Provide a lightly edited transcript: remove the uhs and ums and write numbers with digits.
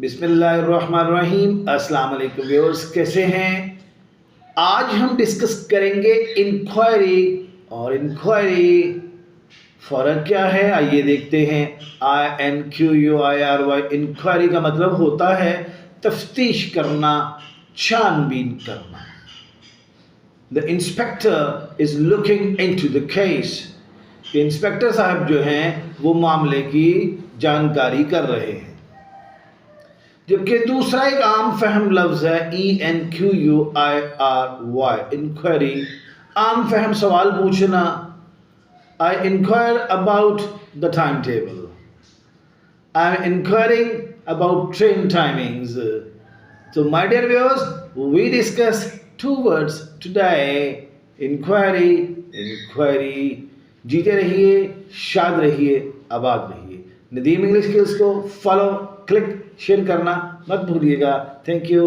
बिस्मिल्लाहिर्रहमानिर्रहीम। अस्सलाम वालेकुम व्यूअर्स, कैसे हैं? आज हम डिस्कस करेंगे इंक्वायरी और इंक्वायरी। फ़र्क क्या है आइए देखते हैं। INQUIRY इंक्वायरी का मतलब होता है तफ्तीश करना, छानबीन करना। The inspector is looking into the case. Inspector साहब जो हैं वो मामले की जानकारी कर रहे हैं। जबकि दूसरा एक आम फहम लफ्ज़ है ENQUIRY इंक्वायरी। आम फहम सवाल पूछना। I inquire about the time table, I am inquiring about train timings. तो my dear viewers, we discuss two words today, inquiry, inquiry. जीते रहिए, शाद रहिए, आबाद रहिए। नदीम इंग्लिश स्किल्स को फॉलो, क्लिक, शेयर करना मत भूलिएगा। Thank you.